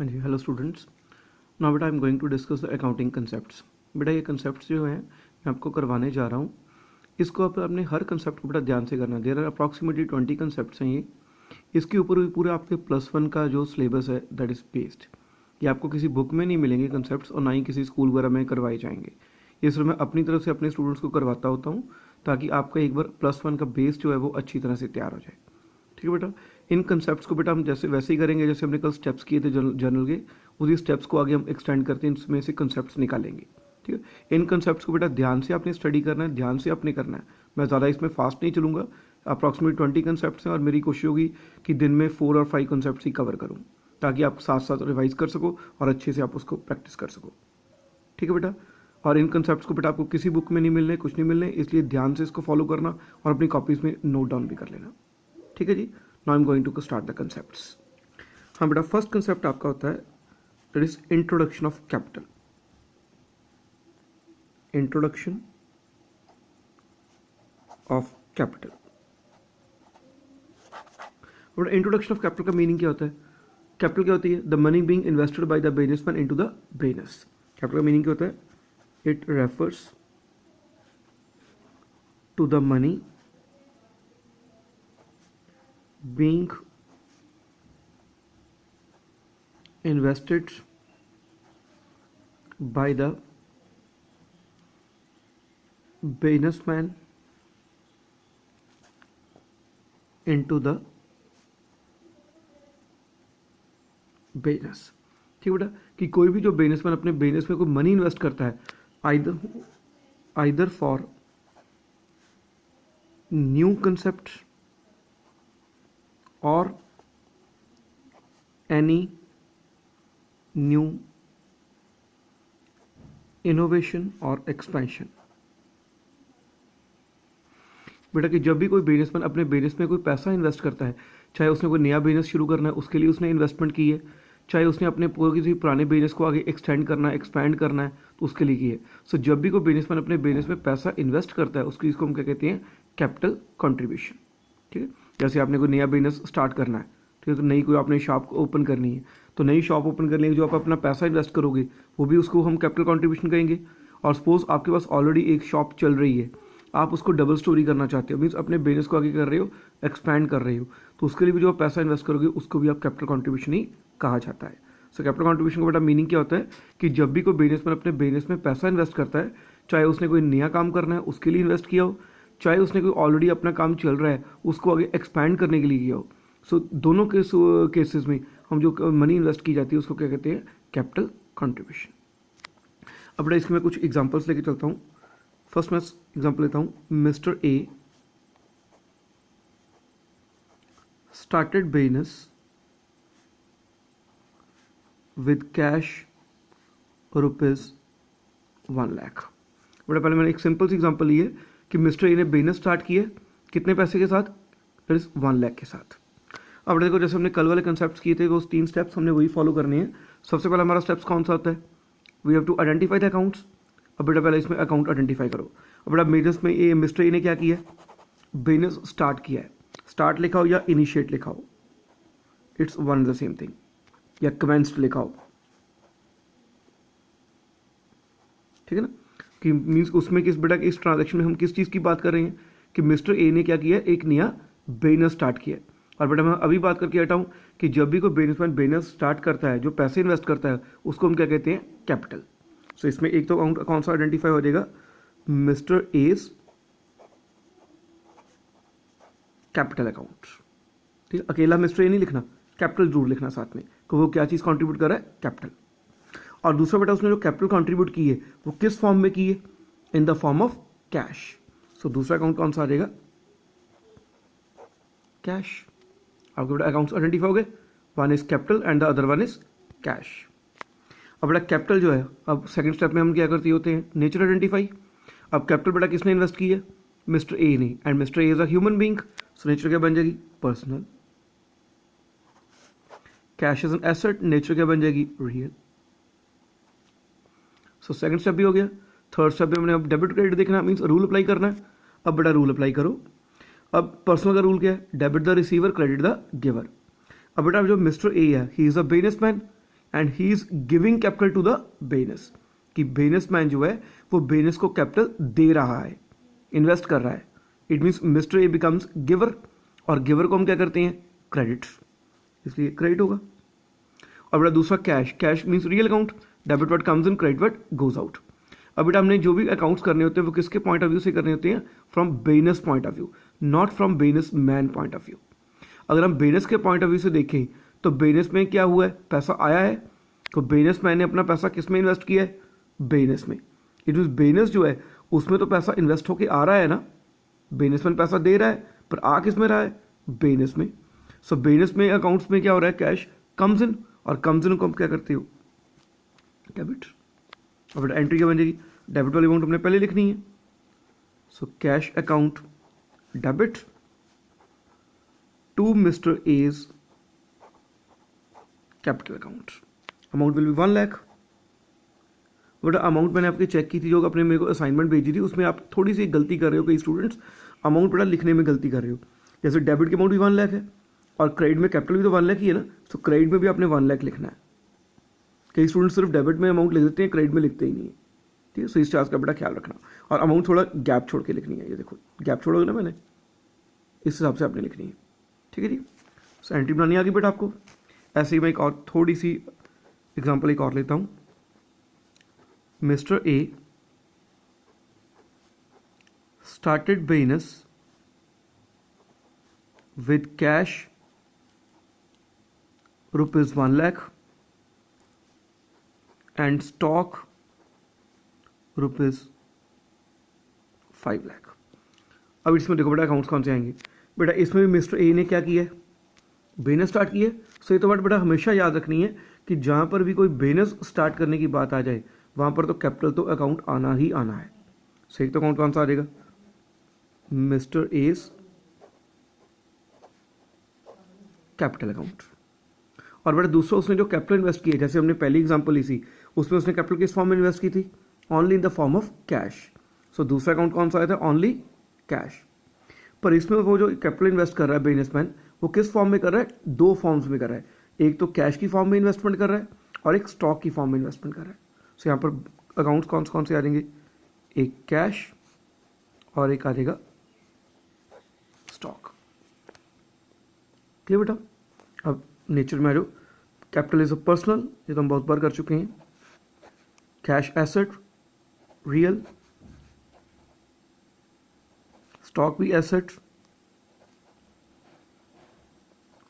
हाँ जी, hello students. Now बेटा I am going to discuss the accounting concepts. बेटा ये कंसेप्ट्स जो हैं मैं आपको करवाने जा रहा हूँ। इसको आपने हर कंसेप्ट को बेटा ध्यान से करना। देयर आर अप्रॉक्सीमेटली 20 कंसेप्ट्स हैं ये। इसके ऊपर भी पूरे आपके +1 का जो सिलेबस है दैट इज़ बेस्ड। ये आपको किसी बुक में नहीं मिलेंगे कंसेप्ट्स और ना ही किसी स्कूल वगैरह में करवाए जाएंगे। ये सिर्फ मैं अपनी तरफ से अपने स्टूडेंट्स को करवाता होता हूँ ताकि आपका एक बार +1 का बेस जो है वो अच्छी तरह से तैयार हो जाए। ठीक है बेटा। इन कंसेप्ट्स को बेटा हम जैसे वैसे ही करेंगे जैसे हमने कल स्टेप्स किए थे जर्नल के, उसी स्टेप्स को आगे हम एक्सटेंड करते हैं, इसमें से कंसेप्ट्स निकालेंगे। ठीक है। इन कंसेप्ट्स को बेटा ध्यान से आपने स्टडी करना है, ध्यान से आपने करना है। मैं ज़्यादा इसमें फास्ट नहीं चलूँगा। अप्रॉक्सीमेट 20 कंसेप्ट्स हैं और मेरी कोशिश होगी कि दिन में 4 और 5 कंसेप्ट्स ही कवर करूँ ताकि आप साथ साथ रिवाइज कर सको और अच्छे से आप उसको प्रैक्टिस कर सको। ठीक है बेटा। और इन कंसेप्ट्स को बेटा आपको किसी बुक में नहीं मिलने, कुछ नहीं मिलने, इसलिए ध्यान से इसको फॉलो करना और अपनी कॉपीज़ में नोट डाउन भी कर लेना। ठीक है जी। Now I am going to start the concepts. हाँ बेटा, फर्स्ट कंसेप्ट आपका होता है that is introduction of capital. Introduction of capital. बेटा इंट्रोडक्शन ऑफ कैपिटल का मीनिंग क्या होता है? कैपिटल क्या होती है? The money being invested by the businessman into the business. Capital का मीनिंग क्या होता है? It refers to the money being invested by the businessman into the business. ठीक बेटा, कि कोई भी जो बिजनेसमैन अपने बिजनेस में कोई मनी इन्वेस्ट करता है either for new concept or any new innovation or expansion। बेटा कि जब भी कोई बिजनेसमैन अपने बिजनेस में कोई पैसा इन्वेस्ट करता है, चाहे उसने कोई नया बिजनेस शुरू करना है उसके लिए उसने इन्वेस्टमेंट की है, चाहे उसने अपने किसी पुराने बिजनेस को आगे एक्सटेंड करना है, एक्सपैंड करना है तो उसके लिए की है। सो जब भी कोई बिजनेसमैन अपने बिजनेस में पैसा इन्वेस्ट करता है उसको इसको हम क्या कहते हैं? Capital contribution. ठीक है। जैसे आपने कोई नया बिजनेस स्टार्ट करना है, ठीक है, तो नई कोई आपने शॉप ओपन करनी है, तो नई शॉप ओपन करने के जो आप अपना पैसा इन्वेस्ट करोगे वो भी उसको हम कैपिटल कंट्रीब्यूशन कहेंगे। और सपोज आपके पास ऑलरेडी एक शॉप चल रही है, आप उसको डबल स्टोरी करना चाहते हो, मीन्स अपने बिजनेस को आगे कर रहे हो, एक्सपैंड कर रहे हो, तो उसके लिए भी जो आप पैसा इन्वेस्ट करोगे उसको भी आप कैपिटल कंट्रीब्यूशन ही कहा जाता है। सो कैपिटल कंट्रीब्यूशन का बेटा मीनिंग क्या होता है कि जब भी कोई बिजनेसमैन अपने बिजनेस में पैसा इन्वेस्ट करता है, चाहे उसने कोई नया काम करना है उसके लिए इन्वेस्ट किया हो, चाहे उसने कोई ऑलरेडी अपना काम चल रहा है उसको आगे एक्सपैंड करने के लिए किया हो। सो दोनों केसेस में हम जो मनी इन्वेस्ट की जाती है उसको क्या कहते हैं? Capital contribution. अब बेटा इसके मैं कुछ एग्जांपल्स लेके चलता हूँ। फर्स्ट मैं एग्जांपल लेता हूँ। Mister A started business with cash ₹1 lakh. बेटा पहले मैंने एक सिंपल सी एग्जांपल ली है कि मिस्टर ए ने बिजनेस स्टार्ट किया कितने पैसे के साथ? दैट इज 1 लाख के साथ। अब देखो जैसे हमने कल वाले कंसेप्ट्स किए थे वो 3 स्टेप्स हमने वही फॉलो करने हैं। सबसे पहला हमारा स्टेप्स कौन सा होता है? We have to identify the accounts. अब बेटा पहले इसमें अकाउंट आइडेंटिफाई करो। अब बेटा बिजनेस में ये मिस्टर ए ने क्या किया है? बिजनेस स्टार्ट किया है। स्टार्ट लिखा हो या इनिशिएट लिखा हो, it's one the same thing, या कमेंस्ड लिखा हो। ठीक है ना, कि मीन्स उसमें किस बेटा इस ट्रांजैक्शन में हम किस चीज़ की बात कर रहे हैं कि मिस्टर ए ने क्या किया? एक नया बिजनेस स्टार्ट किया। और बेटा मैं अभी बात करके हटा हूँ कि जब भी कोई बिजनेसमैन बिजनेस स्टार्ट करता है, जो पैसे इन्वेस्ट करता है उसको हम क्या कहते हैं? कैपिटल। सो इसमें एक तो अकाउंट कौन सा आइडेंटिफाई हो जाएगा? Mister as capital account. ठीक है, अकेला मिस्टर ए नहीं लिखना, कैपिटल जरूर लिखना साथ में कि वो क्या चीज़ कॉन्ट्रीब्यूट कर रहा है? कैपिटल। और दूसरा बेटा उसने जो कैपिटल कंट्रीब्यूट की है वो किस फॉर्म में की है? In the form of cash. So दूसरा अकाउंट कौन सा आ जाएगा? कैश। आपके बेटा अकाउंट्स आइडेंटिफाई हो गए, one is capital and the other one is cash. अब बेटा कैपिटल जो है, अब सेकंड स्टेप में हम क्या करते होते हैं? Nature identify. अब कैपिटल बेटा किसने इन्वेस्ट की है? मिस्टर ए ने, and mister A is a human being, so nature क्या बन जाएगी? Personal. Cash is an asset, nature क्या बन जाएगी? रियल। सो सेकंड स्टेप भी हो गया। थर्ड स्टेप में हमने अब डेबिट क्रेडिट देखना, मीन्स रूल अप्लाई करना है। अब बेटा रूल अप्लाई करो। अब पर्सनल का रूल क्या है? Debit the receiver, credit the giver. अब बेटा जो मिस्टर ए है, he is a businessman, and he is giving capital to the business, कि बिजनेसमैन जो है वो बिजनेस को कैपिटल दे रहा है, इन्वेस्ट कर रहा है. It means mister A becomes giver, और गिवर को हम क्या करते हैं, क्रेडिट, इसलिए क्रेडिट होगा. और बेटा दूसरा cash, cash means real account, debit word comes in, credit word goes out. अब बेटा हमने जो भी अकाउंट्स करने होते हैं वो किसके पॉइंट ऑफ व्यू से करने होते हैं, from business point of view, not from business man point of view. अगर हम बिजनेस के पॉइंट ऑफ व्यू से देखें तो बिजनेस में क्या हुआ है, पैसा आया है, तो बिजनेस मैन ने अपना पैसा किस में इन्वेस्ट किया है, बिजनेस में. इट मीन्स बिजनेस जो है उसमें तो पैसा इन्वेस्ट होके आ रहा है ना, बिजनेसमैन पैसा दे रहा है पर आ किस में रहा है, बिजनेस में. सो बिजनेस में अकाउंट्स में क्या हो रहा है, कैश कम्स इन, और कम्स इन को हम क्या करते हो, डेबिट. और बेटा एंट्री क्या बन जाएगी, डेबिट वाली अमाउंट हमने पहले लिखनी है. So cash account debit to Mr as capital account. Amount will be 1 lakh. बेटा अमाउंट मैंने आपकी चेक की थी, जो आपने मेरे को असाइनमेंट भेजी थी, उसमें आप थोड़ी सी गलती कर रहे हो, कई स्टूडेंट्स अमाउंट बेटा लिखने में गलती कर रहे हो. जैसे डेबिट की अमाउंट भी 1 लाख है और क्रेडिट में कैपिटल भी तो 1 लाख ही है ना, तो क्रेडिट में भी आपने 1 लाख लिखना है. कई स्टूडेंट्स सिर्फ डेबिट में अमाउंट लिख देते हैं, क्रेडिट में लिखते ही नहीं है. ठीक है, सो इस चार्ज का बेटा ख्याल रखना. और अमाउंट थोड़ा गैप छोड़ के लिखनी है, ये देखो गैप छोड़ोगे ना मैंने, इस हिसाब से आपने लिखनी है. ठीक है जी. सो एंट्री बनानी आ गई बेटा आपको. ऐसे ही मैं एक और थोड़ी सी एग्जांपल एक और लेता हूँ. Mister A started business with cash rupees 1 lakh and stock rupees 5 lakh. अब इसमें देखो बेटा अकाउंट्स कौन से आएंगे. बेटा इसमें भी मिस्टर ए ने क्या किया है, बिजनेस स्टार्ट किया. सो ये तो बात बेटा हमेशा याद रखनी है कि जहाँ पर भी कोई बिजनेस स्टार्ट करने की बात आ जाए वहाँ पर तो कैपिटल तो अकाउंट आना ही आना है. सही, तो अकाउंट कौन सा आ जाएगा, मिस्टर एज कैपिटल अकाउंट. और बेटा दूसरा उसने जो कैपिटल इन्वेस्ट किया, जैसे हमने पहली एग्जांपल ली थी, उसमें उसने कैपिटल किस फॉर्म में इन्वेस्ट की थी, only in the form of cash. So दूसरा अकाउंट कौन सा आया था, ओनली कैश. पर इसमें वो जो कैपिटल इन्वेस्ट कर रहा है बिजनेसमैन, वो किस फॉर्म में कर रहा है, 2 फॉर्म्स में कर रहा है. एक तो कैश की फॉर्म में इन्वेस्टमेंट कर रहा है और एक स्टॉक की फॉर्म में इन्वेस्टमेंट कर रहा है. सो यहाँ पर अकाउंट्स कौन से आ जाएंगे, एक कैश और एक आ जाएगा स्टॉक. क्लियर बेटा. अब नेचर में आ जाओ. कैपिटल इज अ पर्सनल, ये तो हम बहुत बार कर चुके हैं. कैश एसेट रियल, स्टॉक भी एसेट,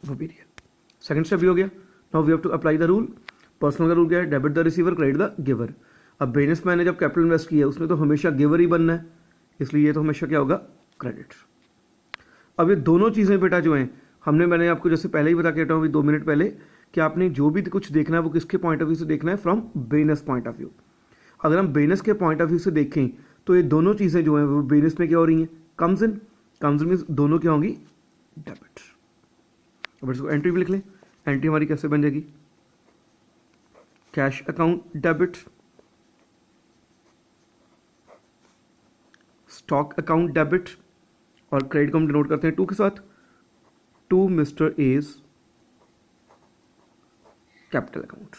वो भी रियल. सेकंड स्टेप भी हो गया. Now we have to apply the rule. Personal का रूल क्या है, debit the receiver credit the giver. अब बिजनेसमैन ने जब कैपिटल इन्वेस्ट किया उसने तो हमेशा गिवर ही बनना है, इसलिए ये तो हमेशा क्या होगा, क्रेडिट. अब ये दोनों चीज़ें बेटा जो हैं मैंने आपको जैसे पहले ही बता के हटा हूँ 2 मिनट पहले, कि आपने जो भी कुछ देखना है वो किसके पॉइंट ऑफ व्यू से देखना है, from business point of view. अगर हम बिजनेस के पॉइंट ऑफ व्यू से देखें तो ये दोनों चीज़ें जो हैं वो बिजनेस में क्या हो रही हैं, कम्स इन मीन्स दोनों क्या होंगी, डेबिट. अब इसको एंट्री भी लिख लें. एंट्री हमारी कैसे बन जाएगी, cash account debit, stock account debit, और क्रेडिट को हम डिनोट करते हैं 2 के साथ, to Mr as capital account.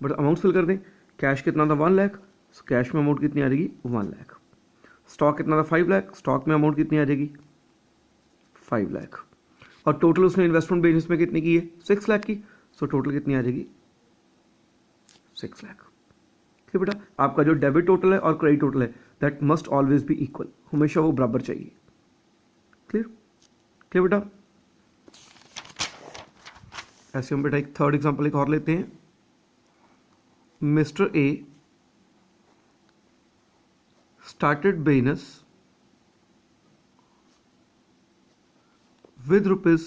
But amount fill कर दें. कैश कितना था, 1 लाख, कैश में अमाउंट कितनी आ जाएगी, 1 लाख. स्टॉक कितना था, 5 लाख, स्टॉक में अमाउंट कितनी आ जाएगी, 5 लाख. और टोटल उसने इन्वेस्टमेंट बिजनेस में कितनी की है, 6 लाख की. सो टोटल कितनी आ जाएगी, 6 लाख. ठीक बेटा. आपका जो डेबिट टोटल है और क्रेडिट टोटल है that must always be equal, हमेशा वो बराबर चाहिए. क्लियर. क्लियर बेटा. ऐसे हम बेटा एक थर्ड एग्जांपल एक और लेते हैं. Mister A started business with rupees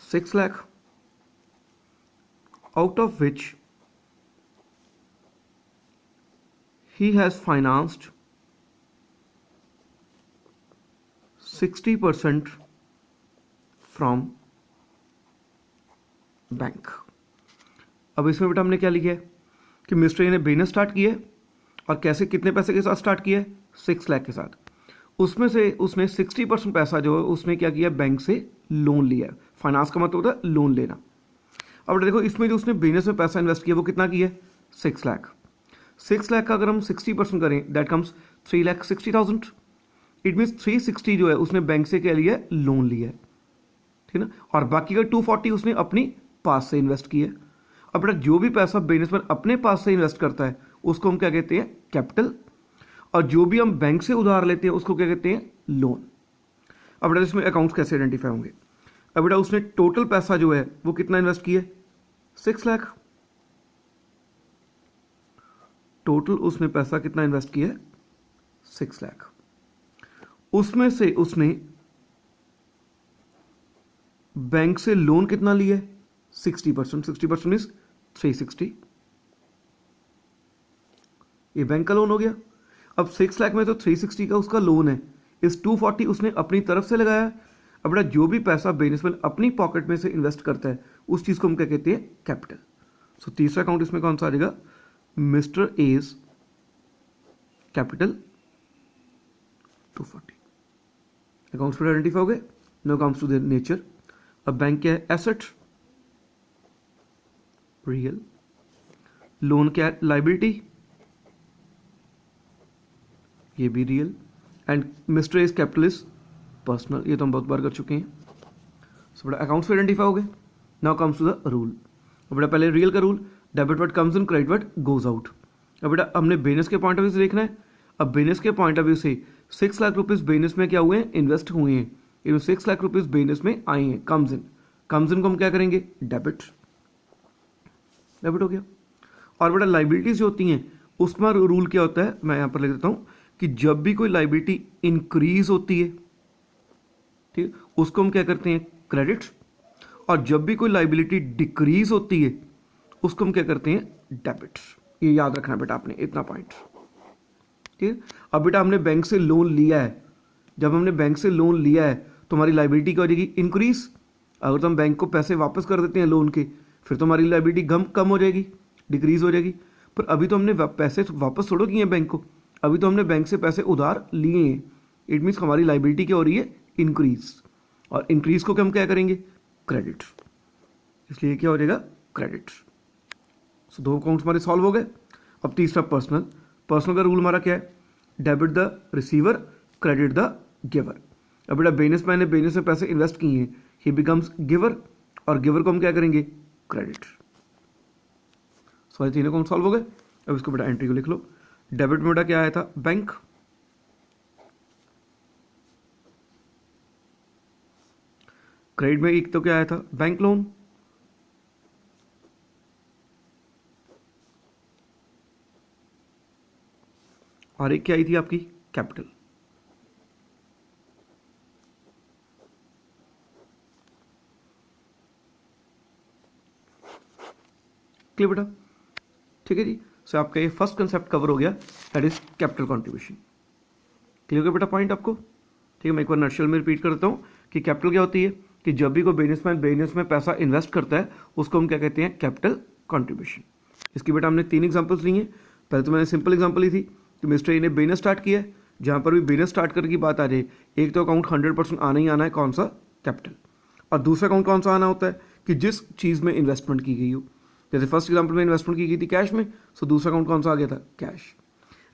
6 lakh, out of which he has financed 60% from bank. अब इसमें बेटा हमने क्या लिखा है कि मिस्टर ए ने बिजनेस स्टार्ट किया है और कैसे, कितने पैसे के साथ स्टार्ट किया है, 6 लाख के साथ. उसमें से उसने 60% पैसा जो है उसने क्या किया, बैंक से लोन लिया. फाइनेंस का मतलब होता है लोन लेना. अब देखो इसमें जो उसने बिजनेस में पैसा इन्वेस्ट किया वो कितना किया है, 6 लाख। 6 लाख का अगर हम 60% करें दैट कम्स 3,60,000। इट मीन्स 360 जो है उसने बैंक से क्या लिया है, लोन लिया है, ठीक ना। और बाकी का 240 उसने अपनी पास से इन्वेस्ट किया है। अब बेटा जो भी पैसा बिजनेसमैन अपने पास से इन्वेस्ट करता है उसको हम क्या कहते हैं, कैपिटल। और जो भी हम बैंक से उधार लेते हैं उसको क्या कहते हैं, लोन। अब बेटा इसमें अकाउंट्स कैसे आइडेंटिफाई होंगे। अब बेटा उसने टोटल पैसा जो है वो कितना इन्वेस्ट किया, 6 लाख। टोटल उसने पैसा कितना इन्वेस्ट किया, 6 लाख। उसमें से उसने बैंक से लोन कितना लिया है, 60%। 60% मीन्स 360, ये बैंक का लोन हो गया। अब 6 लाख में तो 360 का उसका लोन है, इस 240 उसने अपनी तरफ से लगाया। अब बेटा जो भी पैसा बिजनेसमैन अपनी पॉकेट में से इन्वेस्ट करता है उस चीज को हम क्या कहते हैं, कैपिटल। सो तीसरा अकाउंट इसमें कौन सा आ जाएगा, मिस्टर एज कैपिटल 240। अकाउंट्स पर आइडेंटिफाई हो गए। Now comes to the nature. अब बैंक क्या है, एसेट, रियल। लोन क्या है, लाइबिलिटी, ये भी real. And Mr as capital is personal, ये तो हम बहुत बार कर चुके हैं। सो बेटा अकाउंट्स पे आइडेंटिफाई हो गए। Now comes to the rule. अब बेटा पहले रियल का rule, debit what comes in, credit what goes out. अब बेटा हमने बिजनेस के पॉइंट ऑफ व्यू से देखना है। अब बिजनेस के पॉइंट ऑफ व्यू से 6 लाख रुपीज बिजनेस में क्या हुए हैं, इन्वेस्ट हुए हैं। इन 6 लाख रुपीज बिजनेस में आए हैं, कम्स इन। कम्स इन को हम क्या करेंगे, डेबिट। डेबिट हो गया। और बेटा लाइबिलिटीज जो होती हैं उसमें रूल क्या होता है, मैं यहां पर लिख देता हूं कि जब भी कोई लाइबिलिटी इंक्रीज होती है, ठीक, उसको हम क्या करते हैं, क्रेडिट। और जब भी कोई लाइबिलिटी डिक्रीज होती है उसको हम क्या करते हैं, डेबिट। ये याद रखना बेटा आपने, इतना पॉइंट, ठीक है। अब बेटा हमने बैंक से लोन लिया है, जब हमने बैंक से लोन लिया है तो हमारी लाइबिलिटी क्या हो जाएगी, इंक्रीज। अगर तो हम बैंक को पैसे वापस कर देते हैं लोन के, फिर तो हमारी लाइबिलिटी कम हो जाएगी, डिक्रीज हो जाएगी। पर अभी तो हमने पैसे वापस थोड़ो किए हैं बैंक को, अभी तो हमने बैंक से पैसे उधार लिए हैं। इट मीन्स हमारी लाइबिलिटी क्या हो रही है, इंक्रीज। और इंक्रीज को हम क्या करेंगे, क्रेडिट। इसलिए क्या हो जाएगा, क्रेडिट। सो 2 अकाउंट्स हमारे सॉल्व हो गए। अब तीसरा पर्सनल। पर्सनल का रूल हमारा क्या है, debit the receiver, credit the giver. अब बेटा बिजनेसमैन ने बिजनेस में पैसे इन्वेस्ट किए हैं, ही बिकम्स गिवर। और गिवर को हम क्या करेंगे, क्रेडिट। सो 3 अकाउंट सॉल्व हो गए। अब इसको बेटा एंट्री को लिख लो। डेबिट में बेटा क्या आया था, बैंक। क्रेडिट में एक तो क्या आया था, बैंक लोन। और एक क्या आई थी आपकी, कैपिटल। क्लियर बेटा, ठीक है जी। सो आपका ये फर्स्ट कंसेप्ट कवर हो गया, that is capital contribution. Clear हो गया बेटा पॉइंट आपको, ठीक है। मैं एक बार नटशेल में रिपीट करता हूँ कि कैपिटल क्या होती है, कि जब भी कोई बिजनेसमैन बिजनेस में पैसा इन्वेस्ट करता है उसको हम क्या कहते हैं, कैपिटल कंट्रीब्यूशन। इसकी बेटा हमने 3 एग्जांपल्स ली हैं। पहले तो मैंने सिंपल एग्जांपल ली थी कि मिस्टर ए ने बिजनेस स्टार्ट किया है। जहाँ पर भी बिजनेस स्टार्ट करने की बात आ जाए, एक तो अकाउंट 100% आना ही आना है, कौन सा, कैपिटल। और दूसरा अकाउंट कौन सा आना होता है, कि जिस चीज़ में इन्वेस्टमेंट की गई हो। जैसे फर्स्ट एग्जांपल में इन्वेस्टमेंट की गई थी कैश में, सो दूसरा अकाउंट कौन सा आ गया था, कैश।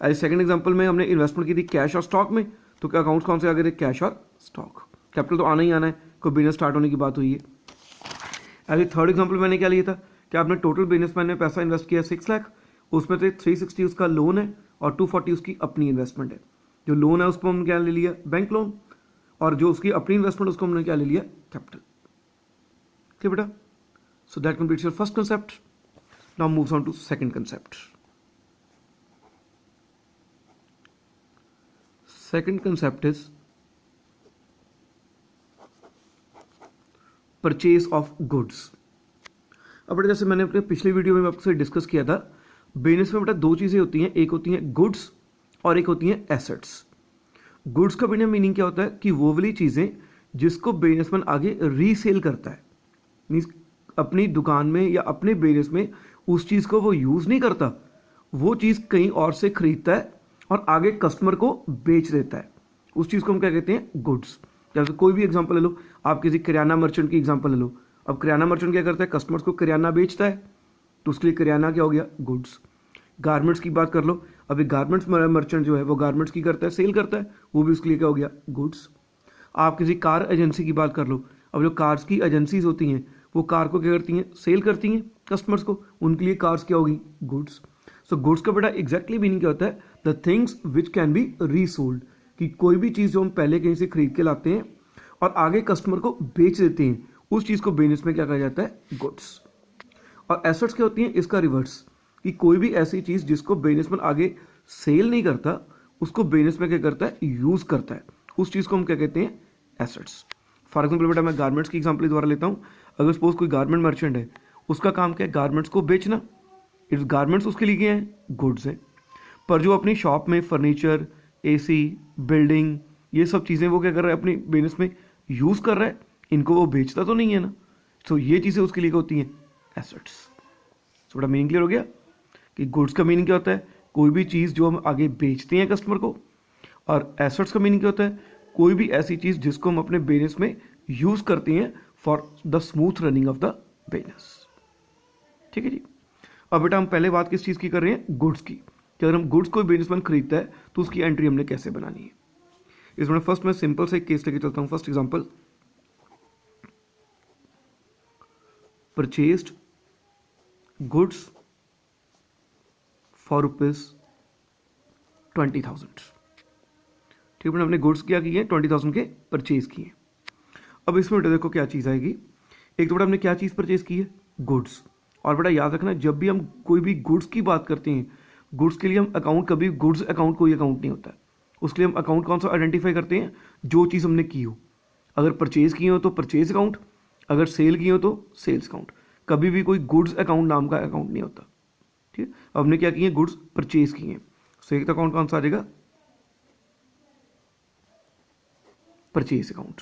अरे सेकंड एग्जांपल में हमने इन्वेस्टमेंट की थी कैश और स्टॉक में, तो क्या अकाउंट्स कौन से आ गए थे, कैश और स्टॉक। कैपिटल तो आना ही आना है, कोई बिजनेस स्टार्ट होने की बात हुई है। अरे थर्ड एग्जांपल मैंने क्या लिया था, कि आपने टोटल बिजनेसमैन ने पैसा इन्वेस्ट किया 6 लाख, उसमें से 360 उसका लोन है और 240 उसकी अपनी इन्वेस्टमेंट है। जो लोन है उसको हमने क्या ले लिया, बैंक लोन। और जो उसकी अपनी इन्वेस्टमेंट उसको हमने क्या ले लिया, कैपिटल। ठीक बेटा, so that completes your first concept. Now moves on to second concept. Second concept is purchase of goods. अब बेटा जैसे मैंने अपने पिछले वीडियो में आपसे डिस्कस किया था, बिजनेस में बेटा 2 चीजें होती हैं, एक होती हैं गुड्स और एक होती हैं एसेट्स। गुड्स का बिना मीनिंग क्या होता है, कि वो वाली चीजें जिसको बिजनेसमैन आगे रीसेल करता है, मीन्स अपनी दुकान में या अपने बिजनेस में उस चीज को वो यूज नहीं करता, वो चीज कहीं और से खरीदता है और आगे कस्टमर को बेच देता है। उस चीज को हम क्या कहते हैं, गुड्स। जैसे कोई भी एग्जांपल ले लो, आप किसी किराना मर्चेंट की एग्जांपल ले लो, अब किराना मर्चेंट क्या करता है, कस्टमर्स को किराना बेचता है, तो उसके लिए किराना क्या हो गया, गुड्स। गारमेंट्स की बात कर लो, अभी गारमेंट्स मर्चेंट जो है वो गारमेंट्स की करता है, सेल करता है, वो भी उसके लिए क्या हो गया, गुड्स। आप किसी कार एजेंसी की बात कर लो, अब जो कार्स की एजेंसीज होती हैं वो कार को क्या करती हैं, सेल करती हैं कस्टमर्स को, उनके लिए कार्स क्या होगी, गुड्स। सो गुड्स का बेटा एग्जैक्टली मीनिंग क्या होता है, the things which can be resold, कि कोई भी चीज़ जो हम पहले कहीं से खरीद के लाते हैं और आगे कस्टमर को बेच देते हैं, उस चीज़ को बिजनेस में क्या कहा जाता है, गुड्स। और एसेट्स क्या होती हैं, इसका रिवर्स, कि कोई भी ऐसी चीज़ जिसको बिजनेसमैन आगे सेल नहीं करता, उसको बिजनेसमैन क्या करता है, यूज़ करता है, उस चीज़ को हम क्या कहते हैं, एसेट्स। फॉर एग्जाम्पल बेटा मैं गारमेंट्स की एग्जाम्पल द्वारा लेता हूँ। अगर सपोज कोई गारमेंट मर्चेंट है, उसका काम क्या है, गारमेंट्स को बेचना, इट्स गारमेंट्स उसके लिए क्या है, गुड्स है। पर जो अपनी शॉप में फर्नीचर, एसी, बिल्डिंग, ये सब चीज़ें वो क्या कर रहा है, अपनी बिजनेस में यूज़ कर रहा है, इनको वो बेचता तो नहीं है ना, तो ये चीज़ें उसके लिए क्या होती हैं, एसेट्स। थोड़ा मीनिंग क्लियर हो गया कि गुड्स का मीनिंग क्या होता है, कोई भी चीज़ जो हम आगे बेचते हैं कस्टमर को, और एसेट्स का मीनिंग क्या होता है, कोई भी ऐसी चीज़ जिसको हम अपने बिजनेस में यूज़ करते हैं for the smooth running of the business. ठीक है जी। अब बेटा हम पहले बात किस चीज़ की कर रहे हैं, गुड्स की, कि अगर हम गुड्स कोई बिजनेसमैन खरीदता है तो उसकी एंट्री हमने कैसे बनानी है। इसमें फर्स्ट मैं सिंपल से एक केस लेके चलता हूँ। First example, purchased goods for ₹20,000। ठीक है, हमने गुड्स क्या किए, 20,000 के परचेज किए। अब इसमें बेटा देखो क्या चीज़ आएगी, एक तो बेटा हमने क्या चीज़ परचेज की है, गुड्स। और बेटा याद रखना, जब भी हम कोई भी गुड्स की बात करते हैं, गुड्स के लिए हम अकाउंट, कभी गुड्स अकाउंट कोई अकाउंट नहीं होता है, उसके लिए हम अकाउंट कौन सा आइडेंटिफाई करते हैं, जो चीज़ हमने की हो। अगर परचेज की हो तो परचेज अकाउंट, अगर सेल की हो तो सेल्स अकाउंट, कभी भी कोई गुड्स अकाउंट नाम का अकाउंट नहीं होता। ठीक है, अब हमने क्या किए, गुड्स परचेज किए हैं, सो एक अकाउंट कौन सा आ जाएगा, परचेज अकाउंट।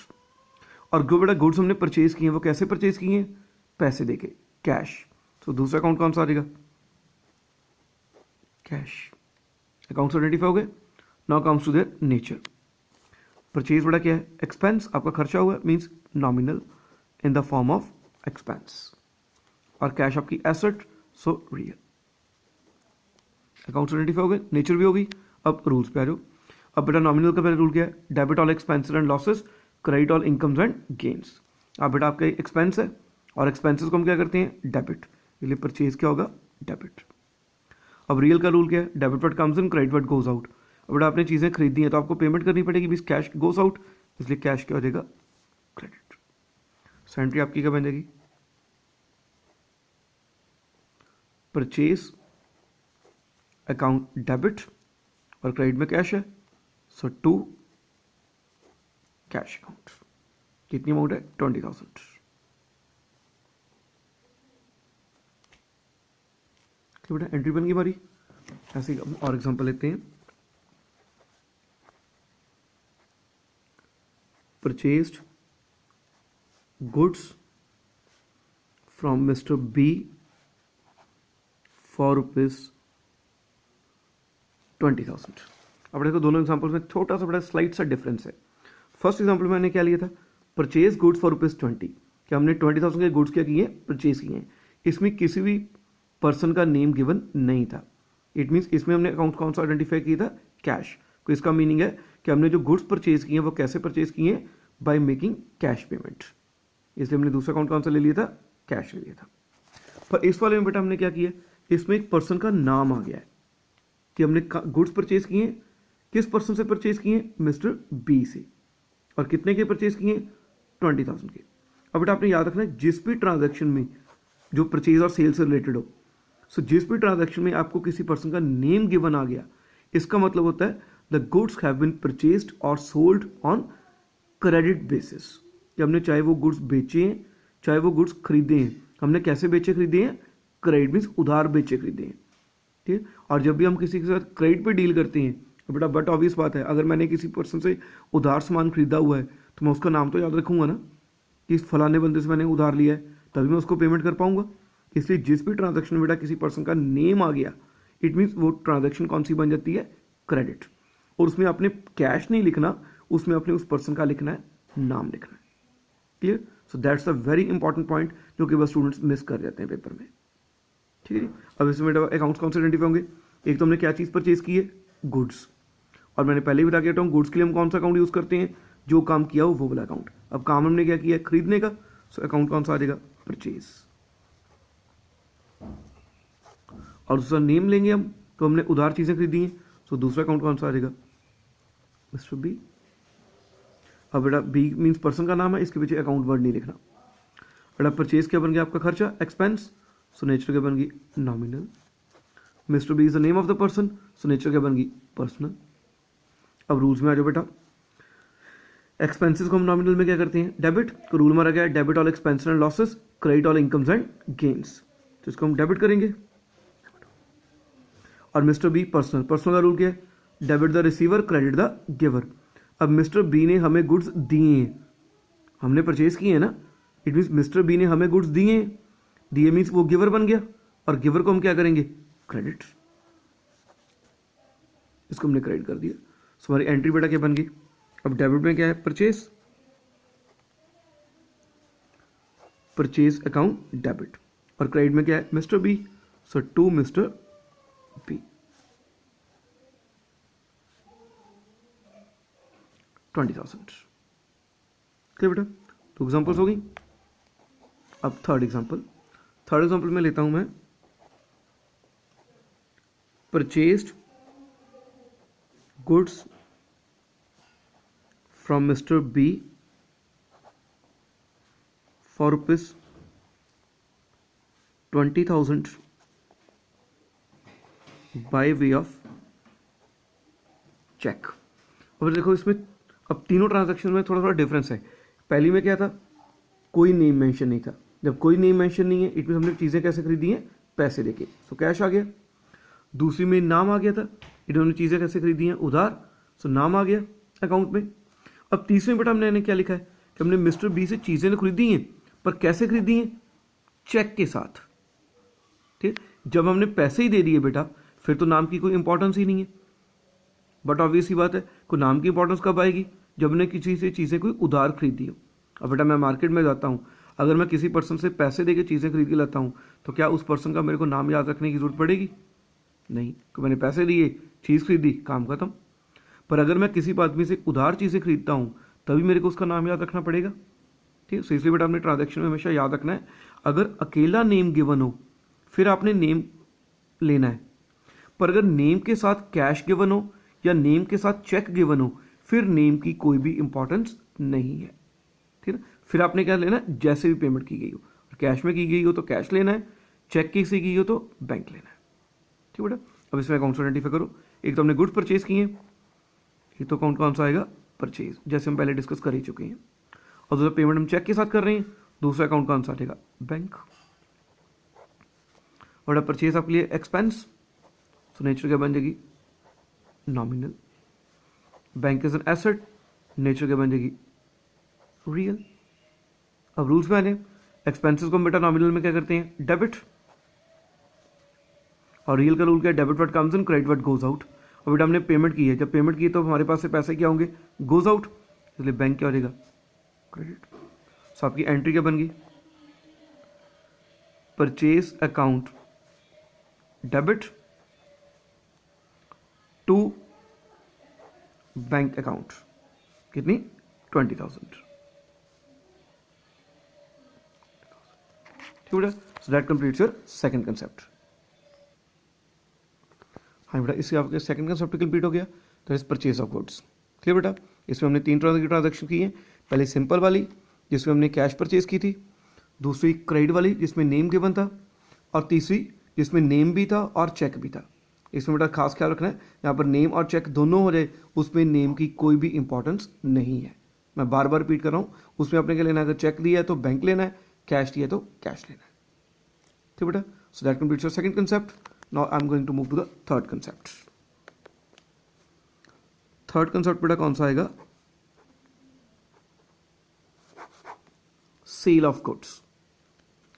और जो बेटा गुड्स हमने परचेज किए हैं वो कैसे परचेज किए हैं, पैसे देके, कैश। तो दूसरा अकाउंट कौन सा आ जाएगा, कैश। अकाउंट्स आइडेंटिफाई हो गए। Now comes to their nature. Purchase बेटा क्या है, एक्सपेंस, आपका खर्चा हुआ, means nominal in the form of expense. और कैश आपकी asset, so real. Accounts identify हो गए, नेचर भी होगी। अब रूल्स पे आ जाओ। अब बेटा नॉमिनल का पहले रूल क्या है, debit all expenses and losses, credit all incomes and gains. अब बेटा आपका एक्सपेंस है और एक्सपेंसेस को हम क्या करते हैं, डेबिट, इसलिए परचेज क्या होगा, डेबिट। अब रियल का रूल क्या है, debit what comes in, credit what goes out. अब बेटा आपने चीज़ें खरीदी हैं तो आपको पेमेंट करनी पड़ेगी, बीस कैश गोज आउट, इसलिए कैश क्या हो जाएगा, क्रेडिट। सेंट्री आपकी क्या बन जाएगी, परचेज अकाउंट डेबिट और क्रेडिट में कैश है, सो टू कैश अकाउंट। कितनी अमाउंट है, 20,000। बेटा एंट्री बन गई हमारी। ऐसे और एग्जांपल लेते हैं, purchased goods from Mr B for ₹20,000। अब देखो दोनों एग्जांपल्स में छोटा सा बड़ा स्लाइड सा डिफरेंस है। फर्स्ट एग्जांपल में मैंने क्या लिया था, परचेज गुड्स फॉर ₹20, क्या हमने 20,000 के गुड्स क्या किए, परचेज किए हैं। इसमें किसी भी पर्सन का नेम गिवन नहीं था, इट मीन्स इसमें हमने अकाउंट कौन सा आइडेंटिफाई किया था, कैश। तो इसका मीनिंग है कि हमने जो गुड्स परचेज किए हैं वो कैसे परचेज किए हैं, बाय मेकिंग कैश पेमेंट, इसलिए हमने दूसरा अकाउंट कौन सा ले लिया था, कैश ले लिया था। पर इस वाले में बेटा हमने क्या किया, इसमें एक पर्सन का नाम आ गया है कि हमने गुड्स परचेज किए, किस पर्सन से परचेज किए, मिस्टर बी से, और कितने के परचेज किए, 20,000 के। अब बेटा आपने याद रखना है, जिस भी ट्रांजैक्शन में जो परचेज और सेल से रिलेटेड हो, सो जिस भी ट्रांजैक्शन में आपको किसी पर्सन का नेम गिवन आ गया, इसका मतलब होता है the goods have been purchased और सोल्ड ऑन क्रेडिट बेसिस, कि हमने चाहे वो गुड्स बेचे हैं चाहे वो गुड्स खरीदे हैं, हमने कैसे बेचे खरीदे हैं, क्रेडिट मीन्स उधार बेचे खरीदे हैं। ठीक है, और जब भी हम किसी के साथ क्रेडिट पे डील करते हैं तो बेटा बट ऑब्वियस बात है, अगर मैंने किसी पर्सन से उधार सामान खरीदा हुआ है तो मैं उसका नाम तो याद रखूंगा ना, कि फलाने बंदे से मैंने उधार लिया है, तभी मैं उसको पेमेंट कर पाऊंगा। इसलिए जिस भी ट्रांजैक्शन में बेटा किसी पर्सन का नेम आ गया, इट मीन्स वो ट्रांजैक्शन कौन सी बन जाती है, क्रेडिट। और उसमें आपने कैश नहीं लिखना, उसमें अपने उस पर्सन का लिखना है, नाम लिखना है। Clear. So that's a very important point जो कि बस स्टूडेंट्स मिस कर जाते हैं पेपर में, ठीक है जी। अब इसमें अकाउंट्स कौन से आइडेंटिफाई होंगे? एक तो हमने क्या चीज़ परचेज की है? गुड्स। और मैंने पहले ही बता के हूँ गुड्स के लिए हम कौन सा अकाउंट यूज़ करते हैं? जो काम किया हो वो वाला अकाउंट। अब काम हमने क्या किया है? खरीदने का, सो अकाउंट कौन सा आ जाएगा? परचेज। और दूसरा नेम लेंगे हम, तो हमने उधार चीज़ें खरीदी हैं, सो दूसरा अकाउंट कौन सा आ जाएगा? Mr B. अब बेटा बी मीन्स पर्सन का नाम है, इसके पीछे अकाउंट वर्ड नहीं लिखना। बेटा परचेज क्या बन गया आपका? खर्चा, एक्सपेंस, सो नेचर क्या बन गई? Nominal. Mr B is the name of the person, so nature क्या बन गई? पर्सनल। अब रूल्स में आ जाओ बेटा। एक्सपेंसेस को हम नॉमिनल में क्या करते हैं? डेबिट। तो रूल हमारा क्या है? Debit all expenses and losses, credit all incomes and gains. तो इसको हम डेबिट करेंगे। और मिस्टर बी पर्सनल, पर्सनल का रूल क्या है? Debit the receiver, credit the giver. अब मिस्टर बी ने हमें गुड्स दिए हैं, हमने परचेज किए हैं ना, इट मीन्स मिस्टर बी ने हमें गुड्स दिए हैं, दिए मीन्स वो गिवर बन गया, और गिवर को हम क्या करेंगे? क्रेडिट। इसको हमने क्रेडिट कर दिया। सो हमारी एंट्री बेटा क्या बन गई? अब डेबिट में क्या है? Purchase, purchase account debit. और क्रेडिट में क्या है? Mr B, so to Mr B. 20,000। Clear बेटा? तो एग्जांपल्स हो गई। अब थर्ड एग्जांपल में लेता हूं मैं purchased goods from Mr B for ₹20,000 by way of cheque. और देखो इसमें अब तीनों ट्रांजैक्शन में थोड़ा थोड़ा डिफरेंस है। पहली में क्या था? कोई नेम मेंशन नहीं था। जब कोई नेम मेंशन नहीं है, इट मीन हमने चीज़ें कैसे खरीदी हैं? पैसे देके, सो कैश आ गया। दूसरी में नाम आ गया था, इट हमने चीज़ें कैसे खरीदी हैं? उधार, सो नाम आ गया अकाउंट में। अब तीसरे में बेटा हमने क्या लिखा है कि हमने मिस्टर बी से चीज़ें खरीदी हैं, पर कैसे खरीदी हैं? चेक के साथ। ठीक, जब हमने पैसे ही दे दिए बेटा, फिर तो नाम की कोई इंपॉर्टेंस ही नहीं है। बट ऑब्वियस ही बात है, कोई नाम की इंपॉर्टेंस कब आएगी? जब हमने किसी से चीज़ें कोई उधार खरीदी हो। अब बेटा मैं मार्केट में जाता हूँ, अगर मैं किसी पर्सन से पैसे देके चीज़ें खरीद के लाता हूँ, तो क्या उस पर्सन का मेरे को नाम याद रखने की जरूरत पड़ेगी? नहीं, तो मैंने पैसे दिए, चीज़ खरीदी, काम खत्म। पर अगर मैं किसी आदमी से उधार चीज़ें खरीदता हूँ, तभी मेरे को उसका नाम याद रखना पड़ेगा। ठीक है, इसलिए बेटा आपने ट्रांजैक्शन में हमेशा याद रखना है, अगर अकेला नेम गिवन हो फिर आपने नेम लेना है, पर अगर नेम के साथ कैश गिवन हो या नेम के साथ चेक गिवन हो, फिर नेम की कोई भी इंपॉर्टेंस नहीं है। ठीक है, फिर आपने क्या लेना है? जैसे भी पेमेंट की गई हो, कैश में की गई हो तो कैश लेना है, चेक की से की हो तो बैंक लेना है। ठीक बेटा, अब इसमें अकाउंट आइडेंटिफाई करो। एक तो हमने गुड्स परचेज किए हैं, एक तो अकाउंट कौन सा आएगा? परचेज, जैसे हम पहले डिस्कस कर ही चुके हैं। और दूसरा पेमेंट हम चेक के साथ कर रहे हैं, दूसरा अकाउंट कौन सा आएगा? बैंक। और परचेज आपके लिए एक्सपेंस, तो नेचर क्या बन जाएगी? Nominal. Bank is an asset, nature क्या बन जाएगी? रियल। अब रूल्स में आने, एक्सपेंसेस को हम बेटा नॉमिनल में क्या करते हैं? डेबिट। और रियल का रूल क्या है? Debit what comes in, credit what goes out. और बेटा हमने पेमेंट की है, जब पेमेंट की तो हमारे पास से पैसे क्या होंगे? गोज आउट, इसलिए बैंक क्या हो जाएगा? क्रेडिट। सो आपकी एंट्री क्या बन गई? Purchase account debit to bank account, कितनी? 20,000। ठीक बेटा, so that completes your second concept. हाँ बेटा, इससे आपके सेकंड कंसेप्ट कंप्लीट हो गया, तो इस परचेज ऑफ गुड्स। क्लियर बेटा, इसमें हमने 3 तरह की ट्रांजैक्शन की है। पहले सिंपल वाली जिसमें हमने कैश परचेज की थी, दूसरी क्रेडिट वाली जिसमें नेम गिवन था, और तीसरी जिसमें नेम भी था और चेक भी था। इसमें बेटा खास ख्याल रखना है, यहाँ पर नेम और चेक दोनों हो जाए, उसमें नेम की कोई भी इंपॉर्टेंस नहीं है। मैं बार बार रिपीट कर रहा हूँ, उसमें आपने क्या लेना है? अगर चेक दिया है तो बैंक लेना है, कैश दिया है तो कैश लेना है। ठीक बेटा, so that completes your second concept. Now I am going to move to the third concept. Third concept बेटा कौन सा आएगा? Sale of goods.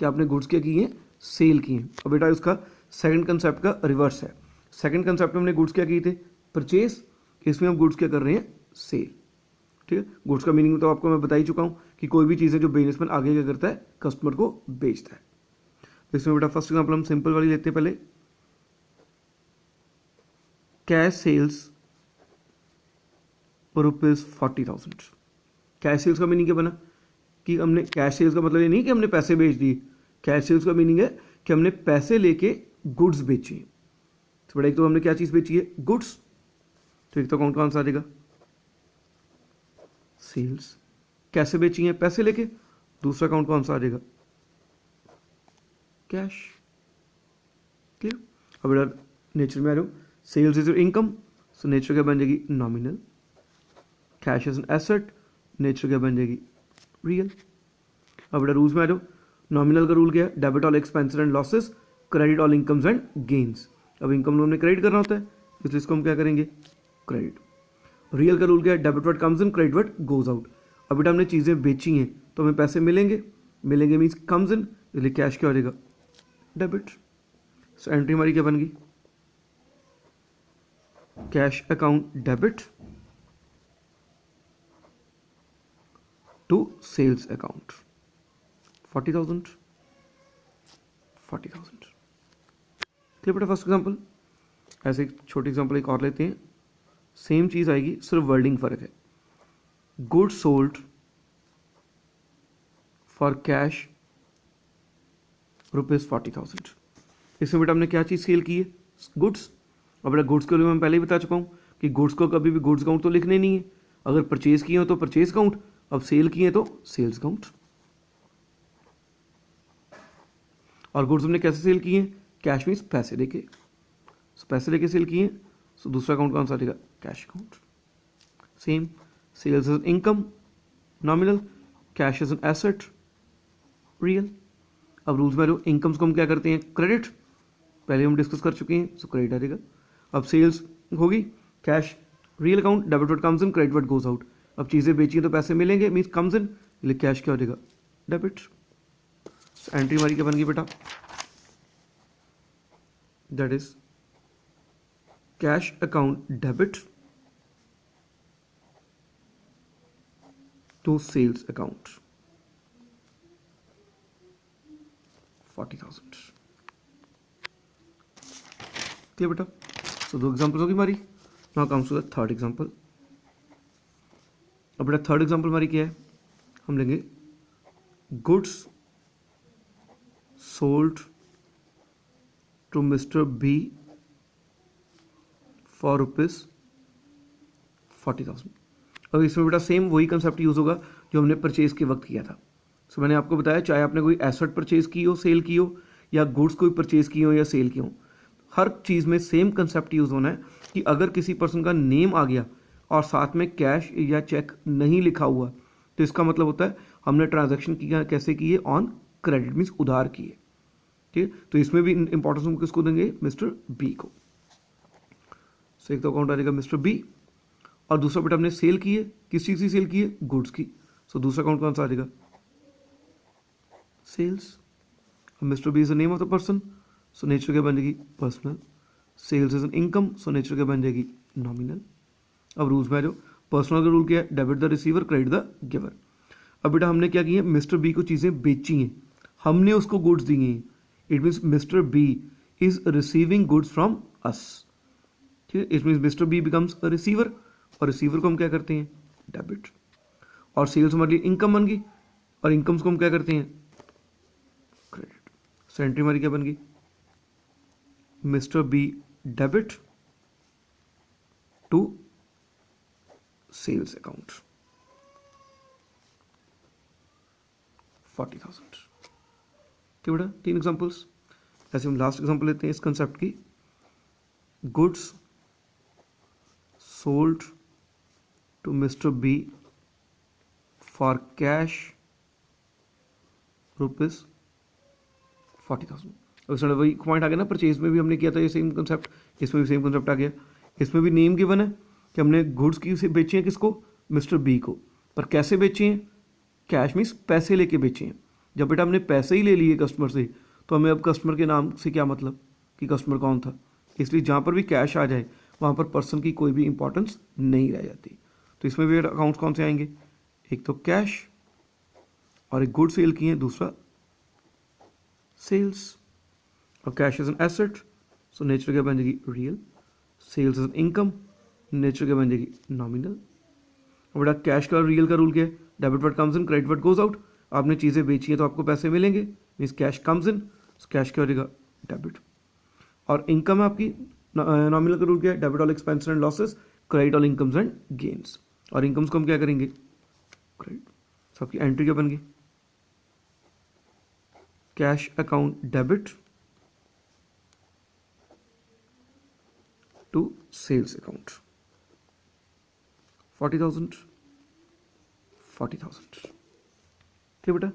क्या आपने गुड्स क्या की है? सेल की है। अब बेटा उसका सेकंड कंसेप्ट का रिवर्स है। सेकंड कंसेप्ट में हमने गुड्स क्या किए थे? परचेज। इसमें हम गुड्स क्या कर रहे हैं? सेल। ठीक है, गुड्स का मीनिंग तो आपको मैं बता ही चुका हूँ कि कोई भी चीज़ है जो बिजनेसमैन आगे क्या करता है, कस्टमर को बेचता है। तो इसमें बेटा फर्स्ट एग्जाम्पल हम सिंपल वाली लेते हैं पहले, कैश सेल्स ₹40,000। कैश सेल्स का मीनिंग क्या बना कि हमने, कैश सेल्स का मतलब ये नहीं कि हमने पैसे बेच दिए, कैश सेल्स का मीनिंग है कि हमने पैसे लेके गुड्स बेची। तो बड़ा एक तो हमने क्या चीज़ बेची है, गुड्स, तो एक तो अकाउंट कौन सा आ जाएगा, सेल्स। कैसे बेची है, पैसे लेके। दूसरा अकाउंट कौन सा आ जाएगा, कैश। क्लियर। अब बेटा नेचर में आ जाओ, sales is your income, so nature क्या बन जाएगी, nominal. Cash is an asset, nature क्या बन जाएगी, रियल। अब बेटा रूल्स में आ जाओ, नॉमिनल का रूल क्या है, debit all expenses and losses, credit all incomes and gains. अब इनकम हमने क्रेडिट करना होता है, इसलिए इसको हम क्या करेंगे, क्रेडिट। रियल का रूल क्या है, debit what comes in, credit what goes out. अब बेटा हमने चीज़ें बेची हैं तो हमें पैसे मिलेंगे, मिलेंगे मीन्स कम्स इन, इसलिए कैश क्या हो जाएगा, डेबिट। सो एंट्री हमारी क्या बन गई, cash account debit to sales account 40,000। Clear बेटा फर्स्ट एग्जाम्पल। ऐसे एक छोटी एग्जाम्पल एक और लेते हैं, सेम चीज़ आएगी, सिर्फ वर्डिंग फर्क है। Goods sold for cash ₹40,000। इसमें बेटा हमने क्या चीज़ सेल की है, गुड्स। और बेटा गुड्स के लिए मैं पहले ही बता चुका हूँ कि गुड्स को कभी भी गुड्स काउंट तो लिखने नहीं है, अगर परचेज किए हो तो परचेज काउंट, अब सेल किए तो सेल्स काउंट। और गुड्स हमने कैसे सेल किए, कैश मीन्स पैसे लेके, सो पैसे लेके सेल किए, सो दूसरा अकाउंट कौन सा रहेगा, cash account. Same, sales is income, nominal, cash is an asset, real. अब रूल्स में इनकम्स को हम क्या करते हैं, क्रेडिट, पहले हम डिस्कस कर चुके हैं, सो क्रेडिट आ जाएगा। अब सेल्स होगी, cash real account, debit what comes in, credit what goes out. अब चीज़ें बेची तो पैसे मिलेंगे मीन्स कम्स इन, इसलिए कैश क्या हो जाएगा, डेबिट। एंट्री हमारी क्या बन गई बेटा, that is cash account debit to sales account 40,000। Clear बेटा। सो दो एग्जांपल्स होगी हमारी। Now comes to the third example. अब बेटा थर्ड एग्जांपल हमारी क्या है, हम लेंगे goods sold to Mr B for ₹40,000। अब इसमें बेटा सेम वही कंसेप्ट यूज होगा जो हमने परचेज के वक्त किया था। सो मैंने आपको बताया, चाहे आपने कोई एसेट परचेज की हो, सेल की हो, या गुड्स कोई परचेज की हो या सेल की हो, हर चीज़ में सेम कंसेप्ट यूज होना है कि अगर किसी पर्सन का नेम आ गया और साथ में कैश या चेक नहीं लिखा हुआ, तो इसका मतलब होता है हमने ट्रांजैक्शन किया, कैसे किए, ऑन क्रेडिट मीन्स उधार किए। ठीक है, तो इसमें भी इंपॉर्टेंस हम किसको देंगे, मिस्टर बी को। सो एक तो अकाउंट आ जाएगा मिस्टर बी, और दूसरा बेटा हमने सेल की है, किस चीज़ की सेल की है, गुड्स की, सो दूसरा अकाउंट कौन सा आ जाएगा, sales. Mr B is the name of the person, so nature क्या बन जाएगी, personal. Sales is an income, so nature क्या बन जाएगी, नॉमिनल। अब रूल्स में आ जाओ, पर्सनल का रूल क्या है, debit the receiver, credit the giver. अब बेटा हमने क्या किया, मिस्टर बी को चीज़ें बेची हैं, हमने उसको गुड्स दी हैं, it means Mr B is receiving goods from us. ठीक है, it means Mr B becomes a receiver, और रिसीवर को हम क्या करते हैं, डेबिट। और सेल्स हमारे लिए इनकम बन गई, और इनकम्स को हम क्या करते हैं, क्रेडिट। सो एंट्री हमारी क्या बन गई, Mr B debit to sales account 40,000। ठीक बेटा, तीन एग्जांपल्स। ऐसे हम लास्ट एग्जांपल लेते हैं इस कंसेप्ट की, goods sold to Mr B for cash ₹40,000। अब इसमें वही पॉइंट आ गया ना, परचेज में भी हमने किया था ये सेम कंसेप्ट, इसमें भी सेम कंसेप्ट आ गया। इसमें भी नेम गिवन है कि हमने गुड्स की से बेची हैं, किसको, मिस्टर बी को, पर कैसे बेचे हैं, कैश मीन्स पैसे लेके बेचे हैं। जब बेटा हमने पैसे ही ले लिए कस्टमर से, तो हमें अब कस्टमर के नाम से क्या मतलब कि कस्टमर कौन था, इसलिए जहाँ पर भी कैश आ जाए वहाँ पर पर्सन की कोई भी इंपॉर्टेंस नहीं रह जाती। तो इसमें भी अकाउंट्स कौन से आएंगे, एक तो कैश और एक गुड सेल की है, दूसरा सेल्स। और cash is an asset, so nature क्या बन जाएगी real. Sales is an income, nature क्या बन जाएगी नॉमिनल। बेटा कैश का रियल का रूल क्या है, debit word comes in credit word goes out. आपने चीज़ें बेची हैं तो आपको पैसे मिलेंगे, means cash comes in, cash क्या हो जाएगा डेबिट। और इनकम है आपकी, नॉमिनल का रूल क्या है, debit all expense and losses, credit all incomes and gains. और इनकम्स को हम क्या करेंगे क्रेडिट। तो आपकी एंट्री क्या बन गई, cash account debit to sales account 40,000 40,000। ठीक बेटा।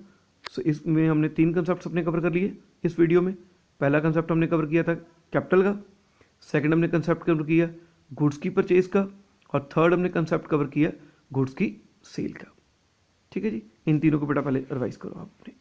सो इसमें हमने 3 कंसेप्ट अपने कवर कर लिए इस वीडियो में। पहला कंसेप्ट हमने कवर किया था कैपिटल का, सेकंड हमने कंसेप्ट कवर किया गुड्स की परचेज का, और थर्ड हमने कंसेप्ट कवर किया गुड्स की सेल का। ठीक है जी, इन तीनों को बेटा पहले रिवाइज करो आपने।